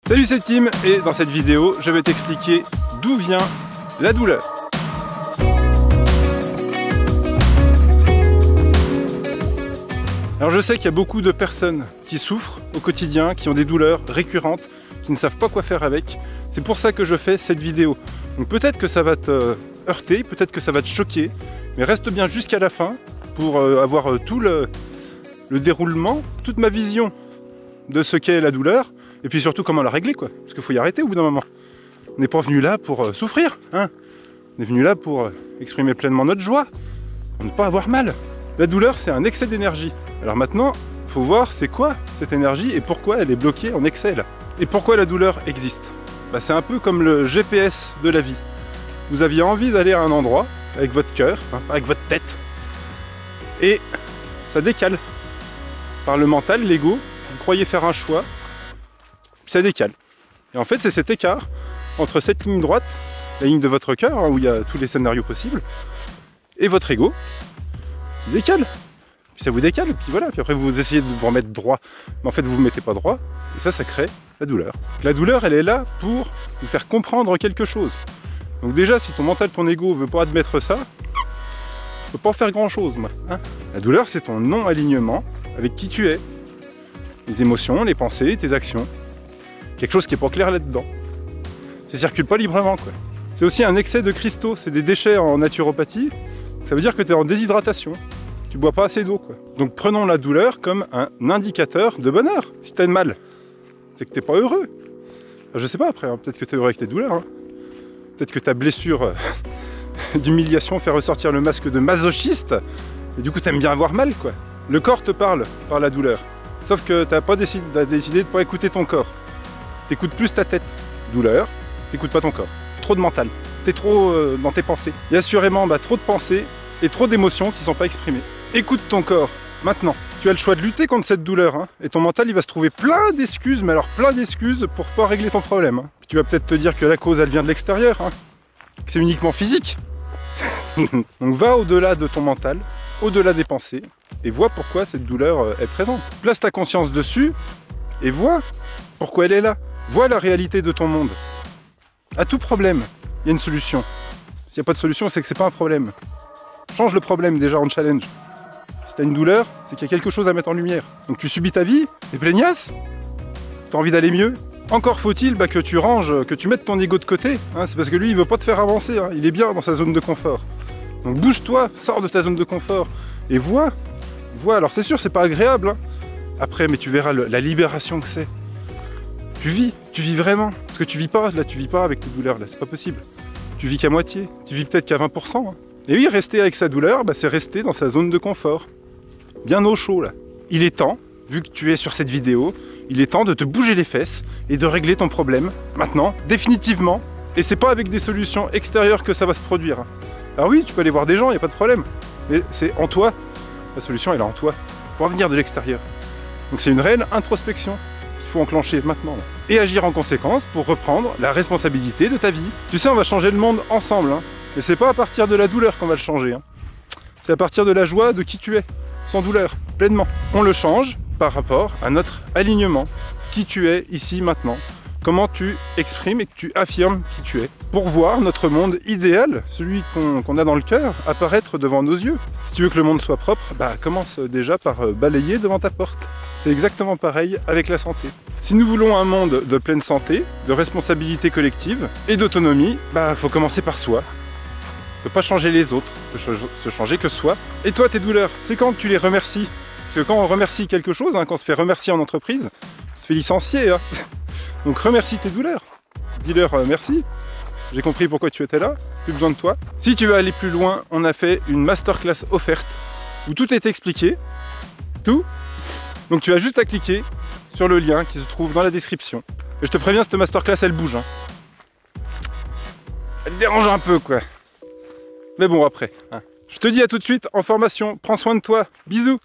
Salut, c'est Tim et dans cette vidéo, je vais t'expliquer d'où vient la douleur. Alors je sais qu'il y a beaucoup de personnes qui souffrent au quotidien, qui ont des douleurs récurrentes, qui ne savent pas quoi faire avec. C'est pour ça que je fais cette vidéo. Donc peut-être que ça va te heurter, peut-être que ça va te choquer, mais reste bien jusqu'à la fin pour avoir tout le déroulement, toute ma vision de ce qu'est la douleur, et puis surtout comment la régler, quoi. Parce qu'il faut y arrêter au bout d'un moment. On n'est pas venu là pour souffrir, hein. On est venu là pour exprimer pleinement notre joie, pour ne pas avoir mal. La douleur, c'est un excès d'énergie. Alors maintenant, il faut voir c'est quoi cette énergie et pourquoi elle est bloquée en excès là. Et pourquoi la douleur existe. C'est un peu comme le GPS de la vie. Vous aviez envie d'aller à un endroit avec votre cœur, avec votre tête, et ça décale. Par le mental, l'ego, vous croyez faire un choix, ça décale. Et en fait, c'est cet écart entre cette ligne droite, la ligne de votre cœur, où il y a tous les scénarios possibles, et votre ego, qui décale. Puis ça vous décale, et puis voilà, puis après vous essayez de vous remettre droit, mais en fait vous ne vous mettez pas droit, et ça crée la douleur. La douleur, elle est là pour vous faire comprendre quelque chose. Donc déjà, si ton mental, ton ego veut pas admettre ça, je peux pas faire grand chose, moi. Hein. La douleur, c'est ton non-alignement avec qui tu es. Les émotions, les pensées, tes actions. Quelque chose qui est pas clair là-dedans. Ça circule pas librement, quoi. C'est aussi un excès de cristaux, c'est des déchets en naturopathie. Ça veut dire que tu es en déshydratation. Tu bois pas assez d'eau, quoi. Donc prenons la douleur comme un indicateur de bonheur. Si tu as mal, c'est que t'es pas heureux. Enfin, je sais pas après, hein. Peut-être que tu es heureux avec tes douleurs. Hein. Peut-être que ta blessure d'humiliation fait ressortir le masque de masochiste. Et du coup, tu aimes bien avoir mal, quoi. Le corps te parle par la douleur. Sauf que tu n'as décidé de ne pas écouter ton corps. Tu écoutes plus ta tête. Douleur, tu n'écoutes pas ton corps. Trop de mental. Tu es trop dans tes pensées. Il y a assurément trop de pensées et trop d'émotions qui ne sont pas exprimées. Écoute ton corps, maintenant. Tu as le choix de lutter contre cette douleur. Hein, et ton mental, il va se trouver plein d'excuses, mais alors plein d'excuses pour pas régler ton problème. Hein. Puis tu vas peut-être te dire que la cause, elle vient de l'extérieur. Hein, que c'est uniquement physique. Donc va au-delà de ton mental, au-delà des pensées, et vois pourquoi cette douleur est présente. Place ta conscience dessus, et vois pourquoi elle est là. Vois la réalité de ton monde. À tout problème, il y a une solution. S'il n'y a pas de solution, c'est que c'est pas un problème. Change le problème déjà en challenge. Si tu as une douleur, c'est qu'il y a quelque chose à mettre en lumière. Donc tu subis ta vie, t'es plaignasse, t'as envie d'aller mieux. Encore faut-il que tu ranges, que tu mettes ton ego de côté. Hein, c'est parce que lui, il veut pas te faire avancer. Hein, il est bien dans sa zone de confort. Donc bouge-toi, sors de ta zone de confort et vois. Alors c'est sûr, c'est pas agréable. Hein. Après, mais tu verras la libération que c'est. Tu vis vraiment. Parce que tu vis pas, là, tu vis pas avec tes douleurs, là, c'est pas possible. Tu vis qu'à moitié, tu vis peut-être qu'à 20%. Hein. Et oui, rester avec sa douleur, c'est rester dans sa zone de confort. Bien au chaud, là. Il est temps, vu que tu es sur cette vidéo, il est temps de te bouger les fesses et de régler ton problème, maintenant, définitivement. Et c'est pas avec des solutions extérieures que ça va se produire. Alors oui, tu peux aller voir des gens, il n'y a pas de problème. Mais c'est en toi. La solution, elle est en toi. Pour venir de l'extérieur. Donc c'est une réelle introspection qu'il faut enclencher maintenant. Et agir en conséquence pour reprendre la responsabilité de ta vie. Tu sais, on va changer le monde ensemble. Hein. Et c'est pas à partir de la douleur qu'on va le changer. Hein. C'est à partir de la joie de qui tu es. Sans douleur, pleinement. On le change par rapport à notre alignement. Qui tu es ici, maintenant. Comment tu exprimes et que tu affirmes qui tu es. Pour voir notre monde idéal, celui qu'on a dans le cœur, apparaître devant nos yeux. Si tu veux que le monde soit propre, commence déjà par balayer devant ta porte. C'est exactement pareil avec la santé. Si nous voulons un monde de pleine santé, de responsabilité collective et d'autonomie, faut commencer par soi. Ne pas changer les autres, ne se changer que soi. Et toi, tes douleurs, c'est quand tu les remercies. Parce que quand on remercie quelque chose, quand on se fait remercier en entreprise, on se fait licencier. Hein. Donc remercie tes douleurs. Dis-leur merci. J'ai compris pourquoi tu étais là. Plus besoin de toi. Si tu veux aller plus loin, on a fait une masterclass offerte où tout est expliqué. Tout. Donc tu as juste à cliquer sur le lien qui se trouve dans la description. Et je te préviens, cette masterclass, elle bouge. Hein. Elle te dérange un peu, quoi. Mais bon, après. Hein. Je te dis à tout de suite en formation. Prends soin de toi. Bisous.